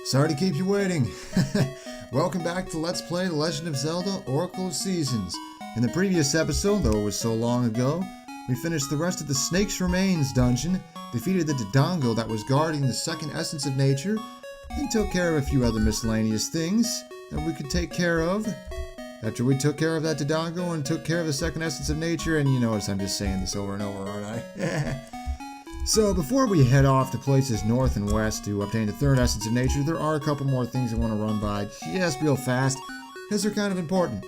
Sorry to keep you waiting. Welcome back to Let's Play The Legend of Zelda Oracle of Seasons. In the previous episode, though it was so long ago, we finished the rest of the Snake's Remains dungeon, defeated the Dodongo that was guarding the second essence of nature, and took care of a few other miscellaneous things that we could take care of. After we took care of that Dodongo and took care of the second essence of nature, and you notice I'm just saying this over and over, aren't I? So, before we head off to places north and west to obtain the third essence of nature, there are a couple more things I want to run by just real fast, because they're kind of important.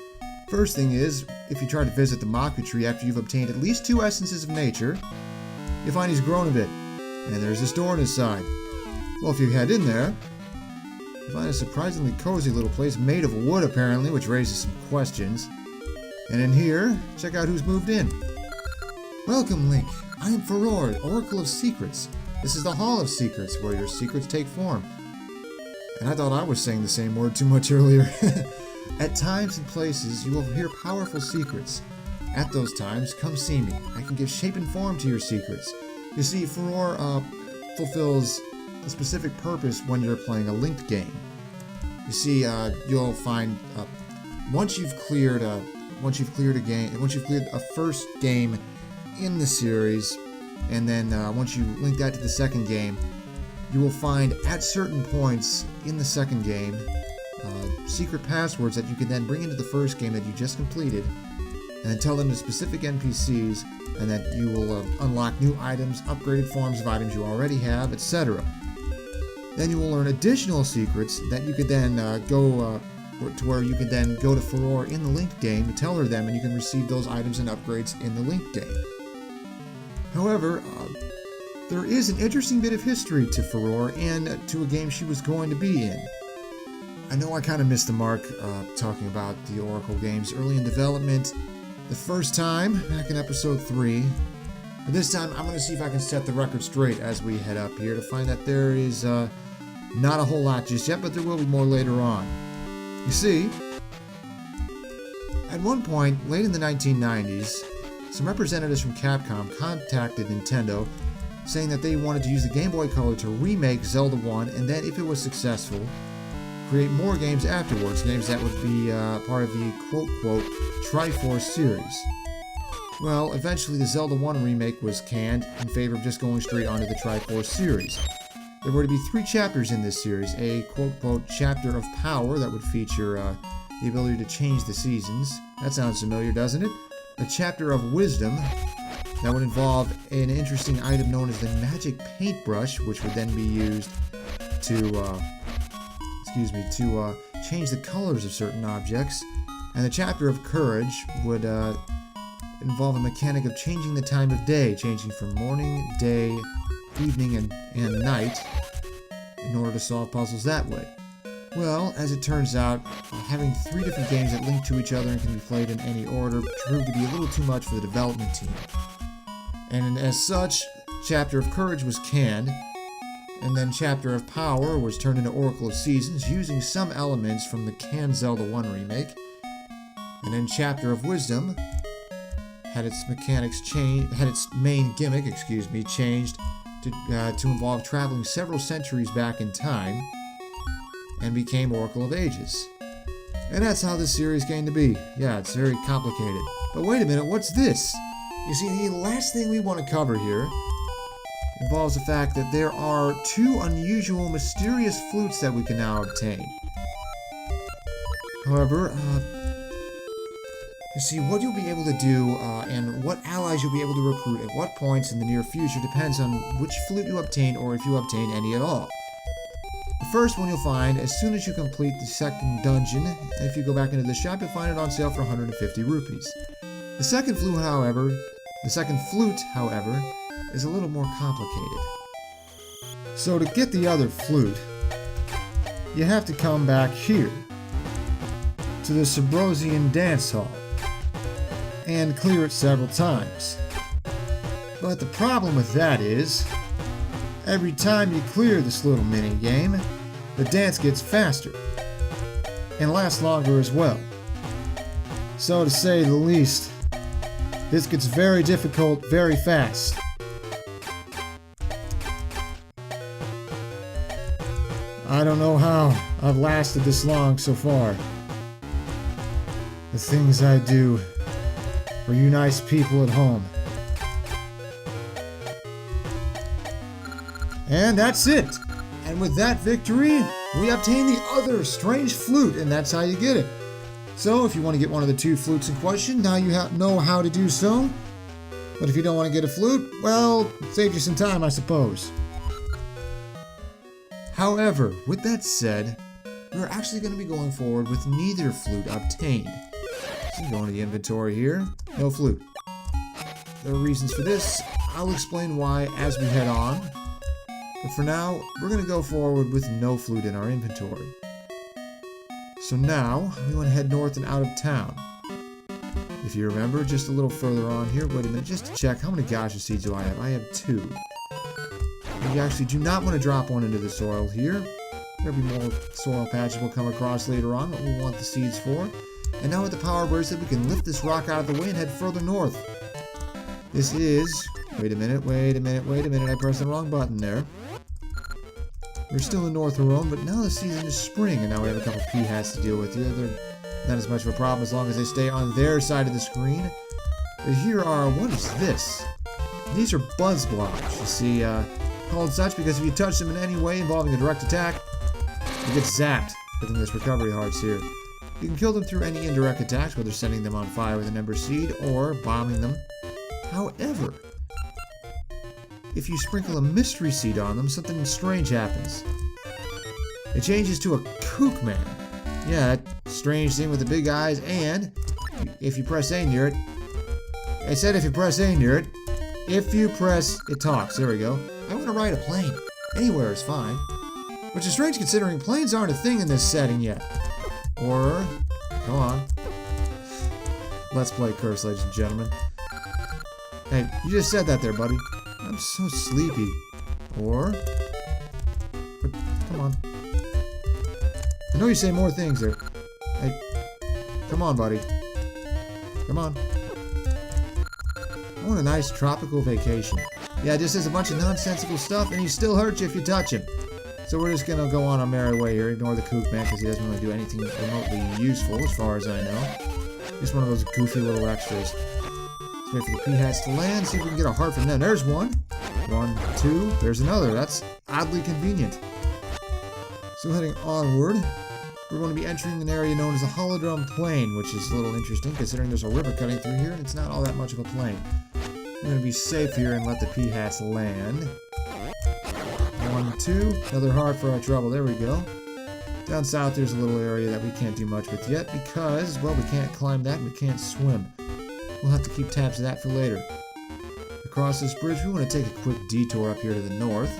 First thing is, if you try to visit the Maku tree after you've obtained at least 2 essences of nature, you find he's grown a bit, and there's this door on his side. Well, if you head in there, you find a surprisingly cozy little place made of wood, apparently, which raises some questions. And in here, check out who's moved in. Welcome, Link. I am Furore, Oracle of Secrets. This is the Hall of Secrets, where your secrets take form. And I thought I was saying the same word too much earlier. At times and places, you will hear powerful secrets. At those times, come see me. I can give shape and form to your secrets. You see, Furore fulfills a specific purpose when you're playing a linked game. You see, you'll find once you've cleared a first game in the series, and then once you link that to the second game, you will find at certain points in the second game secret passwords that you can then bring into the first game that you just completed, and then tell them to specific NPCs, and that you will unlock new items, upgraded forms of items you already have, etc. Then you will learn additional secrets that you could then go to where you can then go to Furore in the linked game to tell her them, and you can receive those items and upgrades in the linked game. However, there is an interesting bit of history to Furore and to a game she was going to be in. I know I kind of missed the mark talking about the Oracle games early in development the first time, back in episode 3. But this time, I'm going to see if I can set the record straight as we head up here to find that there is not a whole lot just yet, but there will be more later on. You see, at one point, late in the 1990s, some representatives from Capcom contacted Nintendo saying that they wanted to use the Game Boy Color to remake Zelda 1, and then if it was successful, create more games afterwards, games that would be part of the quote-quote Triforce series. Well, eventually the Zelda 1 remake was canned in favor of just going straight onto the Triforce series. There were to be 3 chapters in this series, a quote-quote chapter of power that would feature the ability to change the seasons. That sounds familiar, doesn't it? A chapter of wisdom that would involve an interesting item known as the magic paintbrush, which would then be used to change the colors of certain objects. And the chapter of courage would involve a mechanic of changing the time of day, changing from morning, day, evening, and night, in order to solve puzzles that way. Well, as it turns out, having 3 different games that link to each other and can be played in any order proved to be a little too much for the development team. And as such, Chapter of Courage was canned, and then Chapter of Power was turned into Oracle of Seasons using some elements from the canned Zelda 1 remake. And then Chapter of Wisdom had its main gimmick, changed to involve traveling several centuries back in time, and became Oracle of Ages. And that's how this series came to be. Yeah, it's very complicated. But wait a minute, what's this? You see, the last thing we want to cover here involves the fact that there are 2 unusual, mysterious flutes that we can now obtain. However, you see, what you'll be able to do and what allies you'll be able to recruit at what points in the near future depends on which flute you obtain, or if you obtain any at all. The first one you'll find as soon as you complete the second dungeon, and if you go back into the shop, you'll find it on sale for 150 rupees. The second flute, however, is a little more complicated. So to get the other flute, you have to come back here, to the Subrosian Dance Hall, and clear it several times. But the problem with that is, every time you clear this little mini game, the dance gets faster, and lasts longer as well. So to say the least, this gets very difficult very fast. I don't know how I've lasted this long so far. The things I do for you nice people at home. And that's it. And with that victory, we obtain the other strange flute, and that's how you get it. So if you want to get one of the 2 flutes in question, now you know how to do so. But if you don't want to get a flute, well, save you some time, I suppose. However, with that said, we're actually going to be going forward with neither flute obtained. So go into the inventory here, no flute. There are reasons for this. I'll explain why as we head on. But for now, we're going to go forward with no flute in our inventory. So now, we want to head north and out of town. If you remember, just a little further on here, wait a minute, just to check, how many gaseous seeds do I have? I have 2. We actually do not want to drop one into the soil here. There'll be more soil patches we'll come across later on, what we'll want the seeds for. And now with the power bracelet, we can lift this rock out of the way and head further north. This is... Wait a minute, I pressed the wrong button there. We're still in North Rome, but now the season is spring, and now we have a couple P-hats to deal with. They're not as much of a problem as long as they stay on their side of the screen. But here are... What is this? These are buzz blocks, you see, called such because if you touch them in any way involving a direct attack, you get zapped. Give them this recovery hearts here. You can kill them through any indirect attacks, whether sending them on fire with an ember seed or bombing them. However, if you sprinkle a mystery seed on them, something strange happens. It changes to a kook man. Yeah, that strange thing with the big eyes, and if you press A near it, I said if you press A near it, if you press, it talks. There we go. I want to ride a plane. Anywhere is fine. Which is strange considering planes aren't a thing in this setting yet. Or, come on. Let's play Curse, ladies and gentlemen. Hey, you just said that there, buddy. I'm so sleepy. Or... Come on. I know you say more things there. Hey, come on, buddy. Come on. I want a nice tropical vacation. Yeah, just says a bunch of nonsensical stuff, and he still hurts you if you touch him. So we're just gonna go on our merry way here. Ignore the kook man, because he doesn't really do anything remotely useful, as far as I know. Just one of those goofy little extras. Let's wait for the P-hats to land, see if we can get a heart from them. There's one. 1, 2. There's another. That's oddly convenient. So heading onward, we're going to be entering an area known as the Holodrum Plain, which is a little interesting considering there's a river cutting through here and it's not all that much of a plain. I'm going to be safe here and let the P-hats land. 1, 2. Another heart for our trouble. There we go. Down south there's a little area that we can't do much with yet because, well, we can't climb that and we can't swim. We'll have to keep tabs of that for later. Across this bridge, we want to take a quick detour up here to the north.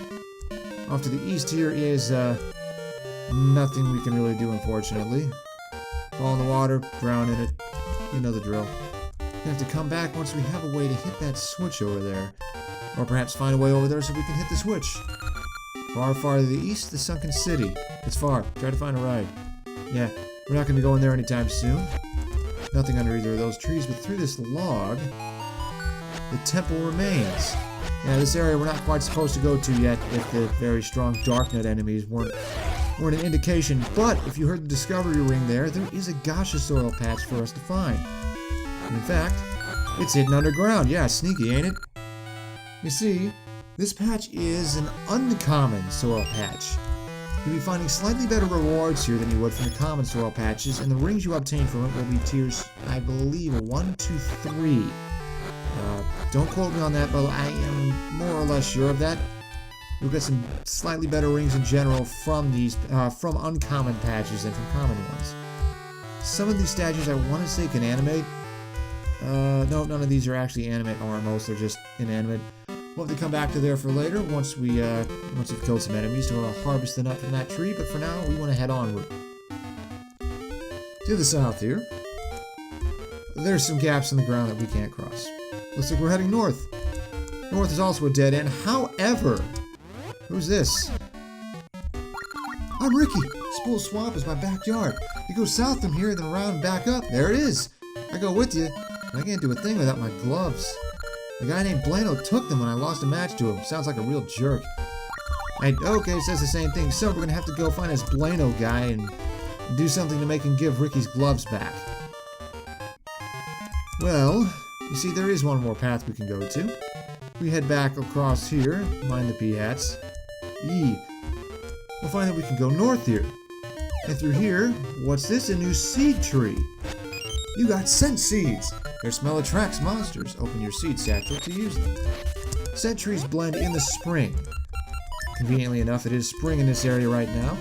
Off to the east here is, nothing we can really do, unfortunately. Fall in the water, drown in it. You know the drill. We have to come back once we have a way to hit that switch over there. Or perhaps find a way over there so we can hit the switch. Far, far to the east, the sunken city. It's far. Try to find a ride. Yeah, we're not going to go in there anytime soon. Nothing under either of those trees, but through this log, the temple remains. Yeah, this area we're not quite supposed to go to yet if the very strong Darknet enemies weren't an indication. But if you heard the discovery ring there is a gaseous soil patch for us to find. And in fact, it's hidden underground. Yeah, sneaky, ain't it? You see, this patch is an uncommon soil patch. You'll be finding slightly better rewards here than you would from the common soil patches, and the rings you obtain from it will be tiers, I believe, 1, 2, 3. Don't quote me on that, but I am more or less sure of that. You'll get some slightly better rings in general from these, from uncommon patches than from common ones. Some of these statues I want to say can animate. No, none of these are actually animate, or most are just inanimate. We'll have to come back to there for later once we've killed some enemies to harvest the nut from that tree, but for now we want to head onward. To the south here, there's some gaps in the ground that we can't cross. Looks like we're heading north. North is also a dead end. However, who's this? I'm Ricky. Spool Swamp is my backyard. You go south from here, then around and back up. There it is. I go with you. I can't do a thing without my gloves. The guy named Blano took them when I lost a match to him. Sounds like a real jerk. And, okay, it says the same thing. So we're going to have to go find this Blano guy and do something to make him give Ricky's gloves back. Well, you see, there is one more path we can go to. We head back across here, mind the P-hats. We'll find that we can go north here. And through here, what's this? A new seed tree. You got scent seeds. Their smell attracts monsters. Open your seed satchel to use them. Scent trees blend in the spring. Conveniently enough, it is spring in this area right now.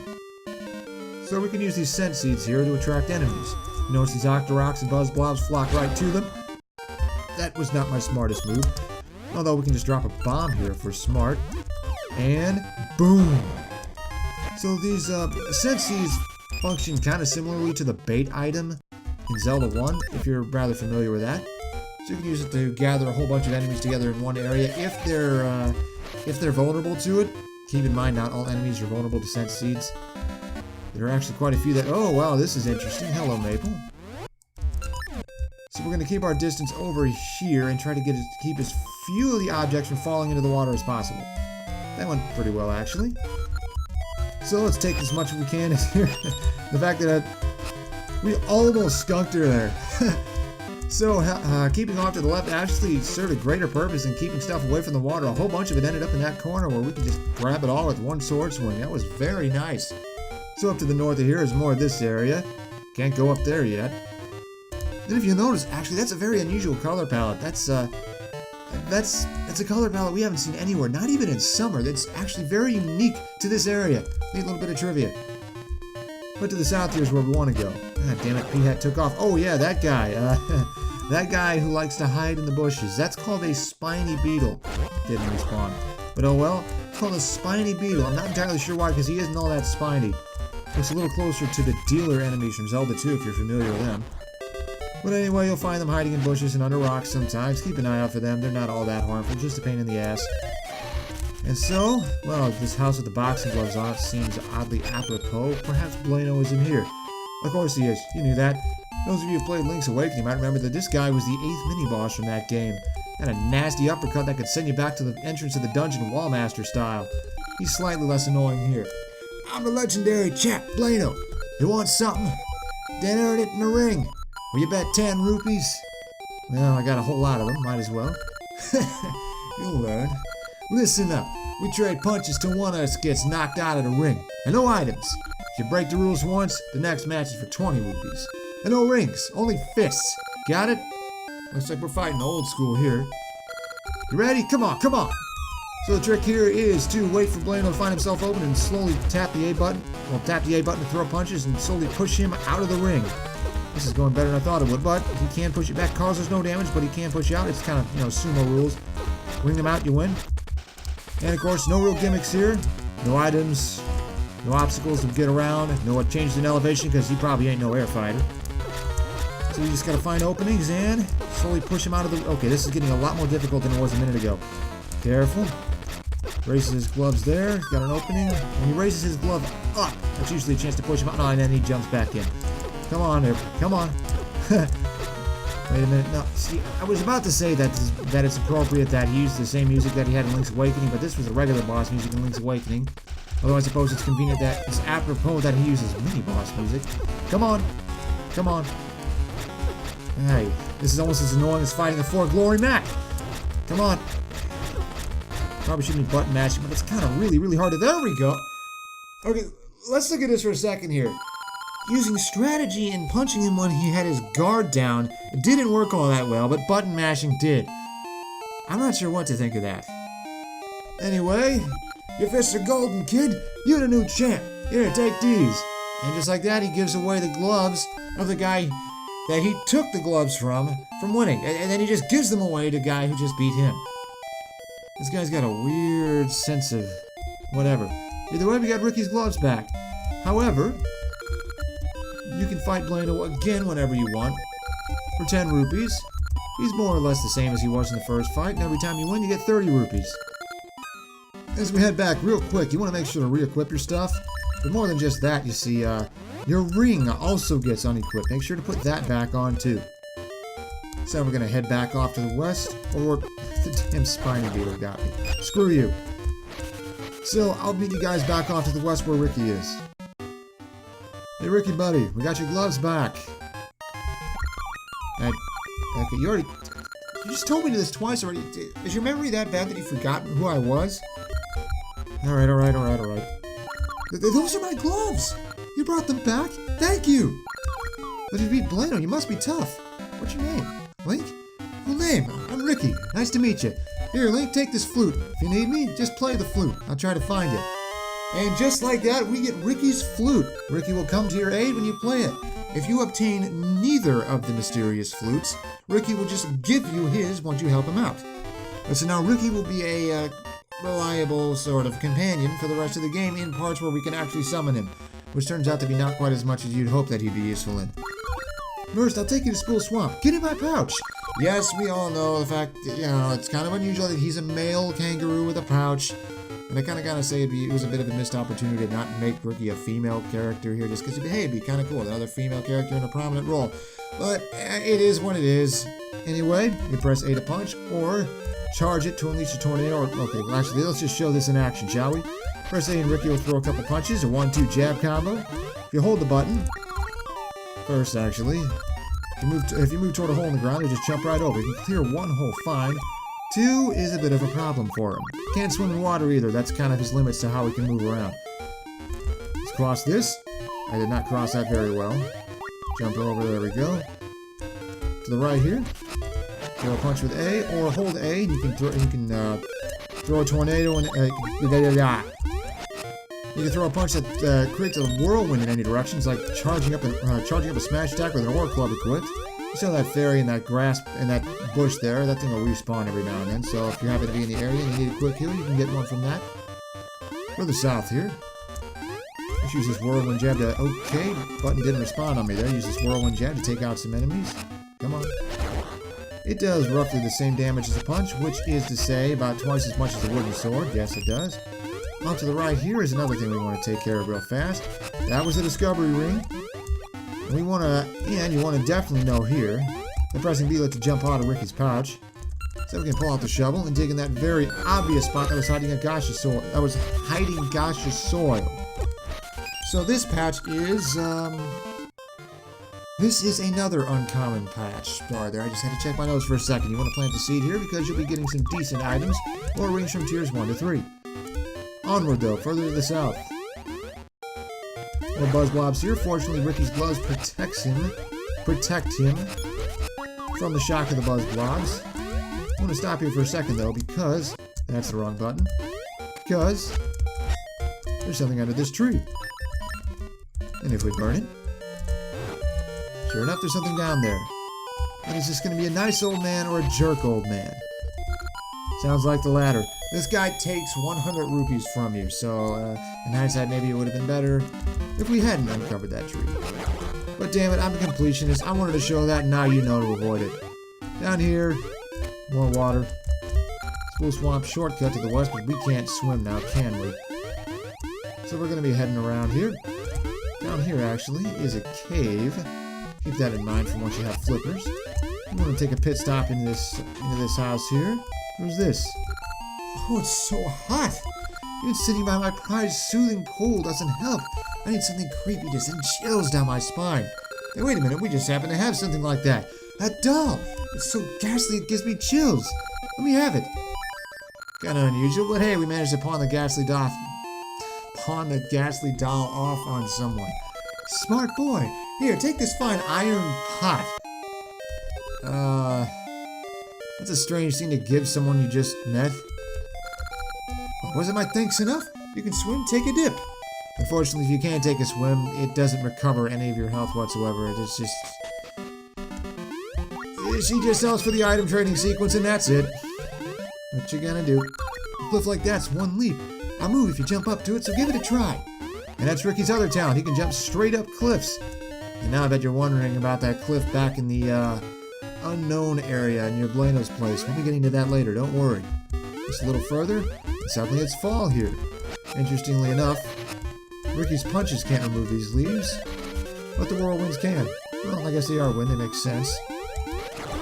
So we can use these scent seeds here to attract enemies. Notice these Octoroks and Buzzblobs flock right to them. That was not my smartest move. Although we can just drop a bomb here if we're smart. And boom! So these scent seeds function kind of similarly to the bait item in Zelda 1, if you're rather familiar with that. So you can use it to gather a whole bunch of enemies together in one area. If they're vulnerable to it, keep in mind not all enemies are vulnerable to scent seeds. There are actually quite a few that... Oh, wow, this is interesting. Hello, Maple. So we're going to keep our distance over here and try to keep as few of the objects from falling into the water as possible. That went pretty well, actually. So let's take as much as we can here. The fact that we almost skunked her there. So keeping off to the left actually served a greater purpose than keeping stuff away from the water. A whole bunch of it ended up in that corner where we could just grab it all with one sword swing. That was very nice. So up to the north of here is more of this area. Can't go up there yet. Then if you notice, actually that's a very unusual color palette. That's a color palette we haven't seen anywhere, not even in summer. That's actually very unique to this area. Need a little bit of trivia. But to the south here is where we want to go. God damn it, P-Hat took off. Oh yeah, that guy. That guy who likes to hide in the bushes. That's called a spiny beetle. Didn't respawn. But oh well, it's called a spiny beetle. I'm not entirely sure why, because he isn't all that spiny. Looks a little closer to the dealer enemies from Zelda 2 if you're familiar with them. But anyway, you'll find them hiding in bushes and under rocks sometimes. Keep an eye out for them. They're not all that harmful, just a pain in the ass. And so, well, this house with the boxing gloves on it seems oddly apropos. Perhaps Blano is in here. Of course he is. You knew that. Those of you who played Link's Awakening might remember that this guy was the 8th mini-boss from that game. Had a nasty uppercut that could send you back to the entrance of the dungeon Wallmaster style. He's slightly less annoying here. I'm the legendary chap, Blano. You want something? Then earn it in the ring. Will you bet 10 rupees? Well, I got a whole lot of them. Might as well. You'll learn. Listen up. We trade punches till one of us gets knocked out of the ring. And no items. If you break the rules once, the next match is for 20 rupees. And no rings, only fists. Got it? Looks like we're fighting old school here. You ready? Come on, come on! So the trick here is to wait for Blano to find himself open and slowly tap the A button. Well, tap the A button to throw punches and slowly push him out of the ring. This is going better than I thought it would, but he can push it back. Causes no damage, but he can push you out. It's kind of, sumo rules. Wing them out, you win. And of course, no real gimmicks here. No items, no obstacles to get around, no changes in elevation because he probably ain't no air fighter. So you just gotta find openings and slowly push him out of the... Okay, this is getting a lot more difficult than it was a minute ago. Careful. Raises his gloves there. Got an opening. When he raises his glove up, that's usually a chance to push him out. Oh, and then he jumps back in. Come on there. Come on. Wait a minute. No, see, I was about to say that it's appropriate that he used the same music that he had in Link's Awakening, but this was the regular boss music in Link's Awakening. Although I suppose it's convenient that it's apropos that he uses mini-boss music. Come on. Come on. Hey, this is almost as annoying as fighting a 4 Glory Mac. Come on. Probably shouldn't be button mashing, but it's kind of really hard to... There we go. Okay, let's look at this for a second here. Using strategy and punching him when he had his guard down didn't work all that well, but button mashing did. I'm not sure what to think of that. Anyway, your fists are golden, kid. You're the new champ. Here, take these. And just like that, he gives away the gloves of the guy that he took the gloves from winning. And then he just gives them away to the guy who just beat him. This guy's got a weird sense of whatever. Either way, we got Ricky's gloves back. However, you can fight Blano again whenever you want for 10 rupees. He's more or less the same as he was in the first fight, and every time you win, you get 30 rupees. As we head back real quick, you want to make sure to re-equip your stuff. But more than just that, you see, your ring also gets unequipped. Make sure to put that back on, too. So we're going to head back off to the west, or the damn spiny beetle got me. Screw you. So I'll meet you guys back off to the west where Ricky is. Hey Ricky buddy, we got your gloves back. Okay, you just told me this twice already. Is your memory that bad that you've forgotten who I was? Alright. Those are my gloves! You brought them back? Thank you! But you beat Blano, you must be tough. What's your name? Link? Well, name. I'm Ricky. Nice to meet you. Here, Link, take this flute. If you need me, just play the flute. I'll try to find it. And just like that, we get Ricky's flute. Ricky will come to your aid when you play it. If you obtain neither of the mysterious flutes, Ricky will just give you his once you help him out. So now Ricky will be a reliable sort of companion for the rest of the game in parts where we can actually summon him, which turns out to be not quite as much as you'd hope that he'd be useful in. First, I'll take you to Spool Swamp. Get in my pouch! Yes, we all know the fact that, it's kind of unusual that he's a male kangaroo with a pouch. And I kind of say it was a bit of a missed opportunity to not make Ricky a female character here, just because it'd be kind of cool, another female character in a prominent role. But it is what it is. Anyway, you press A to punch, or charge it to unleash a tornado, okay, well actually, let's just show this in action, shall we? Press A and Ricky will throw a couple punches, a 1-2 jab combo. If you hold the button, first actually, if you move toward a hole in the ground, you just jump right over. You can clear one hole fine. 2 is a bit of a problem for him. Can't swim in water either. That's kind of his limits to how he can move around. Let's cross this. I did not cross that very well. Jump over, there we go. To the right here. Throw a punch with A, or hold A, and you can throw a tornado and you can throw a punch that creates a whirlwind in any direction. It's like charging up a smash attack with an ore club equipped. You saw that fairy in that grass, in that bush there. That thing will respawn every now and then. So if you happen to be in the area and you need a quick heal, you can get one from that. Further south here. Let's use this whirlwind jab to... Okay, button didn't respond on me there. Use this whirlwind jab to take out some enemies. Come on. It does roughly the same damage as a punch, which is to say about twice as much as a wooden sword. Yes, it does. Off to the right here is another thing we want to take care of real fast. That was the discovery ring. We want to, and you want to definitely know here, that pressing B lets you jump out of Ricky's pouch. So we can pull out the shovel and dig in that very obvious spot that was hiding gaseous soil. So this patch is, this is another uncommon patch. Sorry there, I just had to check my nose for a second. You want to plant the seed here because you'll be getting some decent items or rings from tiers 1 to 3. Onward though, further to the south. More buzz blobs here. Fortunately, Ricky's gloves protect him from the shock of the buzz blobs. I'm going to stop here for a second though, because that's the wrong button. Because there's something under this tree. And if we burn it, sure enough, there's something down there. And is this going to be a nice old man or a jerk old man? Sounds like the latter. This guy takes 100 rupees from you, so in hindsight, maybe it would have been better if we hadn't uncovered that tree. But damn it, I'm a completionist. I wanted to show that, now you know to avoid it. Down here, more water. Spool Swamp shortcut to the west, but we can't swim now, can we? So we're going to be heading around here. Down here, actually, is a cave. Keep that in mind for once you have flippers. I'm going to take a pit stop into this house here. Who's this? Oh, it's so hot! Even sitting by my prized soothing cold doesn't help. I need something creepy to send chills down my spine. Hey, wait a minute, we just happen to have something like that. A doll! It's so ghastly it gives me chills. Let me have it. Kinda unusual, but hey, we managed to pawn the ghastly doll off on someone. Smart boy. Here, take this fine iron pot. That's a strange thing to give someone you just met. Wasn't my thanks enough? You can swim, take a dip. Unfortunately, if you can't take a swim, it doesn't recover any of your health whatsoever. It's just... She just sells for the item trading sequence, and that's it. What you gonna do? A cliff like that's one leap. I'll move if you jump up to it, so give it a try. And that's Ricky's other talent. He can jump straight up cliffs. And now I bet you're wondering about that cliff back in the unknown area near Blano's place. We'll be getting to that later, don't worry. Just a little further, and suddenly it's fall here. Interestingly enough, Ricky's punches can't remove these leaves, but the whirlwinds can. Well, I guess they are wind, they make sense.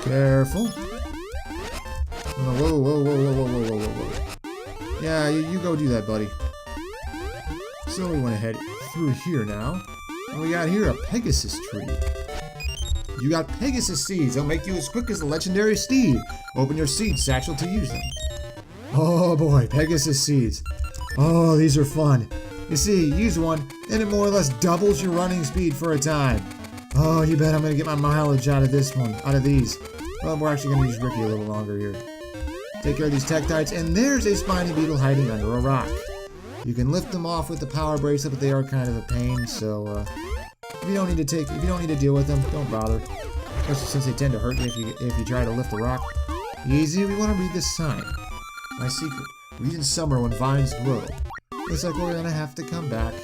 Careful. Whoa. Yeah, you go do that, buddy. So we want to head through here now. And we got here a Pegasus tree. You got Pegasus seeds. They'll make you as quick as the legendary steed. Open your seed satchel to use them. Oh boy, Pegasus seeds. Oh, these are fun. You see, use one, and it more or less doubles your running speed for a time. Oh, you bet I'm going to get my mileage out of this one, out of these. Well, we're actually going to use Ricky a little longer here. Take care of these Tektites, and there's a spiny beetle hiding under a rock. You can lift them off with the power bracelet, but they are kind of a pain, so if you don't need to deal with them, don't bother. Especially since they tend to hurt you if you try to lift a rock. Easy, we want to read this sign. My secret. Read in summer when vines grow. Looks like we're gonna have to come back.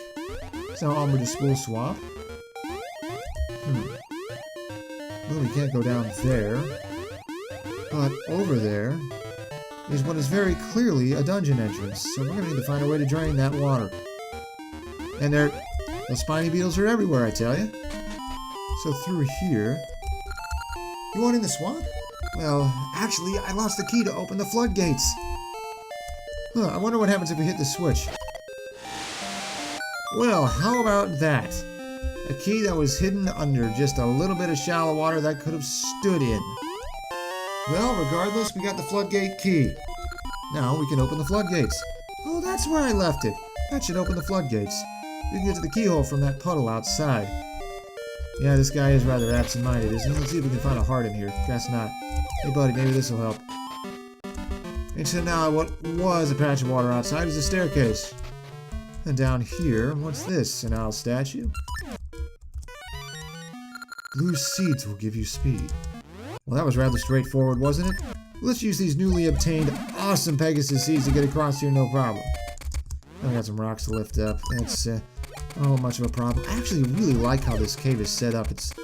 So onward to Spool Swamp. Well, we can't go down there. But over there is what is very clearly a dungeon entrance. So we're gonna need to find a way to drain that water. And those spiny beetles are everywhere, I tell you. So through here. You want in the swamp? Well, actually, I lost the key to open the floodgates. Huh, I wonder what happens if we hit the switch. Well, how about that? A key that was hidden under just a little bit of shallow water that could have stood in. Well, regardless, we got the floodgate key. Now we can open the floodgates. Oh, that's where I left it. That should open the floodgates. You can get to the keyhole from that puddle outside. Yeah, this guy is rather absent-minded, isn't he? Let's see if we can find a heart in here. Guess not. Hey, buddy, maybe this will help. And so now what was a patch of water outside is a staircase. And down here, what's this? An owl statue? Blue seeds will give you speed. Well, that was rather straightforward, wasn't it? Let's use these newly obtained awesome Pegasus seeds to get across here, no problem. I got some rocks to lift up. That's not much of a problem. I actually really like how this cave is set up. It's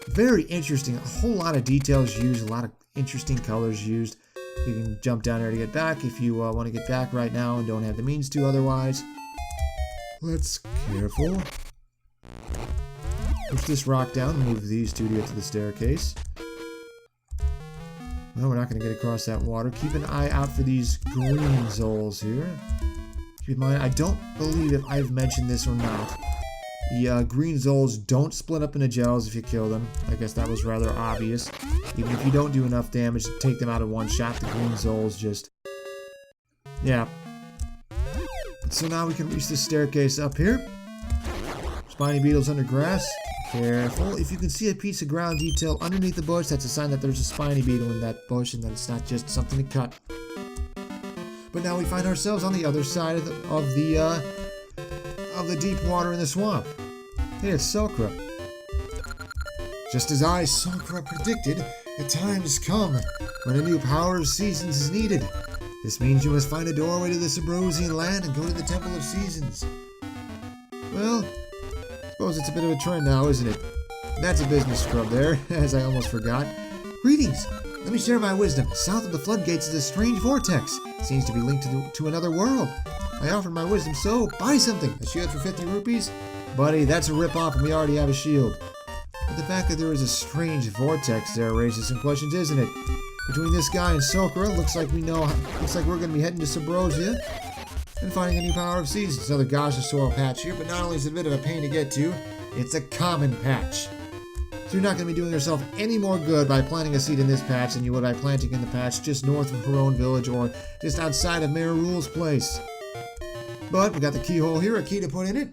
very interesting. A whole lot of details used, a lot of interesting colors used. You can jump down there to get back if you want to get back right now and don't have the means to otherwise. Let's careful. Push this rock down and move these two to get to the staircase. No, we're not going to get across that water. Keep an eye out for these green zoles here. Keep in mind, I don't believe if I've mentioned this or not. The green zoles don't split up into gels if you kill them. I guess that was rather obvious. Even if you don't do enough damage to take them out in one shot, the green zoles just... yeah. So now we can reach the staircase up here. Spiny beetles under grass. Careful. If you can see a piece of ground detail underneath the bush, that's a sign that there's a spiny beetle in that bush and that it's not just something to cut. But now we find ourselves on the other side of the deep water in the swamp. Hey, it's Selkra. Just as I, Selkra, predicted, the time has come when a new power of seasons is needed. This means you must find a doorway to the Subrosian land and go to the Temple of Seasons. Well, I suppose it's a bit of a trend now, isn't it? That's a business scrub there, as I almost forgot. Greetings! Let me share my wisdom. South of the floodgates is a strange vortex. It seems to be linked to another world. I offered my wisdom, so buy something. A shield for 50 rupees? Buddy, that's a rip-off and we already have a shield. But the fact that there is a strange vortex there raises some questions, isn't it? Between this guy and Selkra, looks like we're going to be heading to Subrosia and finding a new power of seasons. Another Gaza soil patch here, but not only is it a bit of a pain to get to, it's a common patch. So you're not going to be doing yourself any more good by planting a seed in this patch than you would by planting in the patch just north of Haron Village or just outside of Mayor Rule's place. But we got the keyhole here, a key to put in it.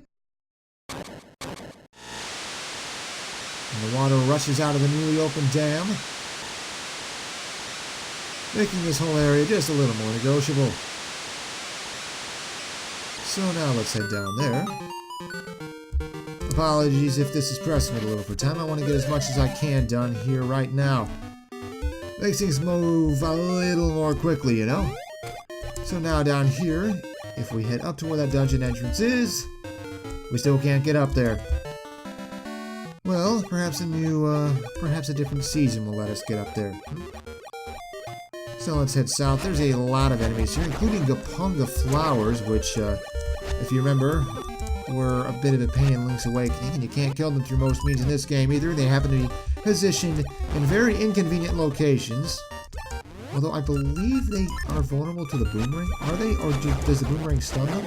And the water rushes out of the newly opened dam, making this whole area just a little more negotiable. So now let's head down there. Apologies if this is pressing it a little for time. I want to get as much as I can done here right now. Makes things move a little more quickly, you know? So now down here, if we head up to where that dungeon entrance is, we still can't get up there. Well, perhaps a different season will let us get up there. So let's head south. There's a lot of enemies here, including Gapunga flowers, which, if you remember, were a bit of a pain in Link's Awakening, and you can't kill them through most means in this game either. They happen to be positioned in very inconvenient locations. Although I believe they are vulnerable to the boomerang. Are they? Or does the boomerang stun them?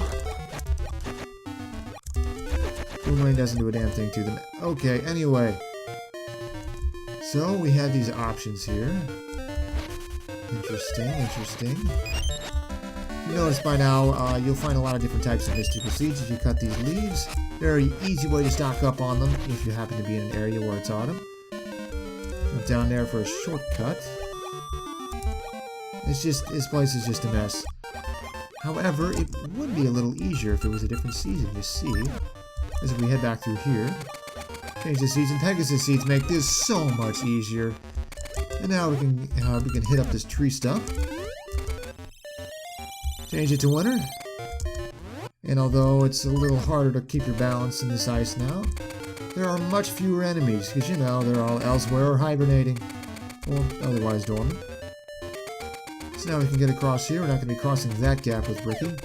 Boomerang doesn't do a damn thing to them. Okay, anyway. So, we have these options here. Interesting, interesting. You notice by now, you'll find a lot of different types of mystical seeds if you cut these leaves. Very easy way to stock up on them if you happen to be in an area where it's autumn. Jump down there for a shortcut. It's just, this place is just a mess. However, it would be a little easier if it was a different season, you see. As we head back through here. Change the seeds, and Pegasus seeds make this so much easier. And now we can hit up this tree stump. Change it to winter. And although it's a little harder to keep your balance in this ice now, there are much fewer enemies, because you know, they're all elsewhere or hibernating. Or otherwise dormant. So now we can get across here. We're not going to be crossing that gap with Ricky.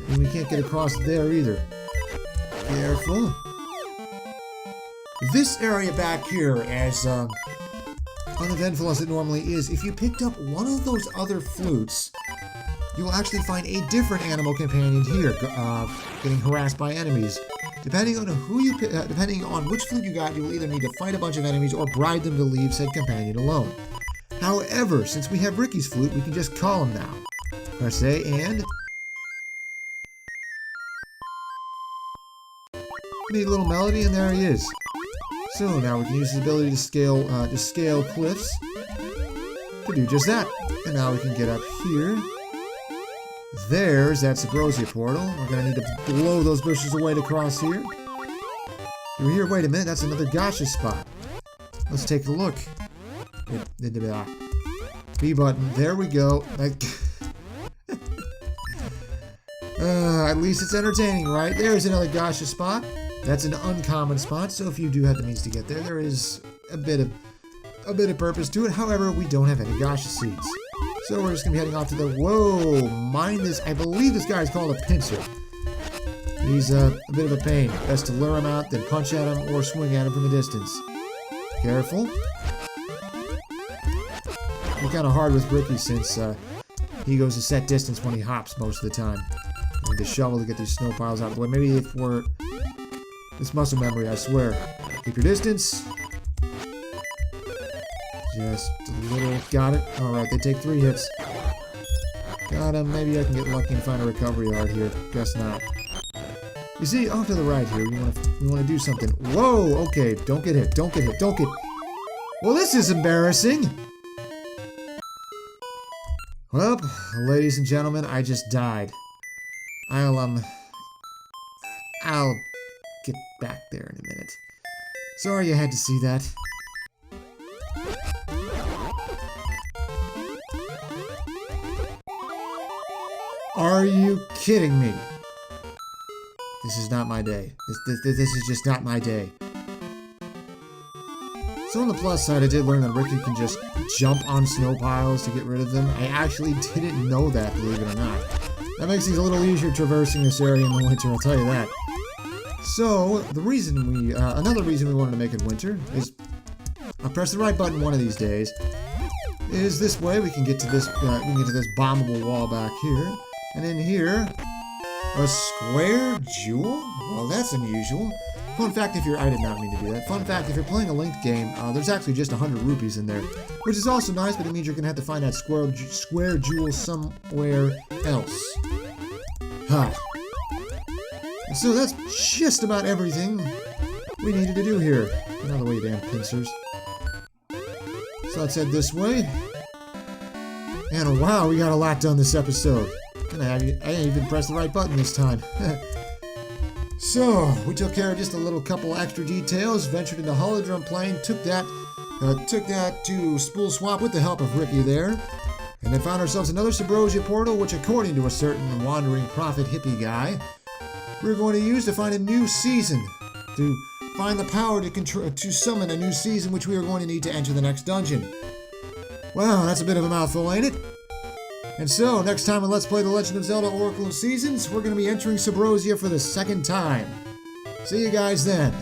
And we can't get across there either. Careful. This area back here, as uneventful as it normally is, if you picked up one of those other flutes, you will actually find a different animal companion here, getting harassed by enemies. Depending on depending on which flute you got, you will either need to fight a bunch of enemies or bribe them to leave said companion alone. However, since we have Ricky's flute, we can just call him now. Press A and... Need a little melody, and there he is. So now we can use his ability to scale cliffs to do just that. And now we can get up here. There's that Subrosia portal. We're going to need to blow those bushes away to cross here. Through here, wait a minute, that's another Gotcha spot. Let's take a look. B button, there we go. At least it's entertaining, right? There's another Gotcha spot. That's an uncommon spot, so if you do have the means to get there, there is a bit of purpose to it. However, we don't have any Gotcha seeds. So we're just going to be heading off to the... Whoa! Mind this... I believe this guy is called a pincer. He's a bit of a pain. Best to lure him out, then punch at him, or swing at him from a distance. Careful. We're kind of hard with Ricky since he goes a set distance when he hops most of the time. We need the shovel to get these snow piles out of the way. Maybe if we're... It's muscle memory, I swear. Keep your distance. Just a little... Got it. Alright, they take 3 hits. Got him. Maybe I can get lucky and find a recovery art here. Guess not. You see, off to the right here, we want to do something. Whoa! Okay, don't get hit. Don't get hit. Don't get... Well, this is embarrassing! Well, ladies and gentlemen, I just died. I'll get back there in a minute. Sorry you had to see that. Are you kidding me? This is not my day. This is just not my day. So on the plus side, I did learn that Ricky can just jump on snow piles to get rid of them. I actually didn't know that, believe it or not. That makes things a little easier traversing this area in the winter, I'll tell you that. So, the reason we, another reason we wanted to make it winter is, I'll press the right button one of these days, is this way we can get to this, bombable wall back here. And in here, a square jewel? Well, that's unusual. Fun fact if you're... I did not mean to do that. Fun fact, if you're playing a linked game, there's actually just 100 rupees in there. Which is also nice, but it means you're going to have to find that square jewel somewhere else. Ha. And so that's just about everything we needed to do here. Get out of the way, you damn pincers. So let's head this way. And wow, we got a lot done this episode. And I didn't even press the right button this time. So, we took care of just a little couple extra details, ventured into Holodrum Plain, took that to Spool Swamp with the help of Ricky there, and then found ourselves another Subrosia portal, which according to a certain wandering prophet hippie guy, we're going to use to find a new season, to find the power to summon a new season, which we are going to need to enter the next dungeon. Well, that's a bit of a mouthful, ain't it? And so, next time on Let's Play The Legend of Zelda Oracle of Seasons, we're going to be entering Subrosia for the second time. See you guys then.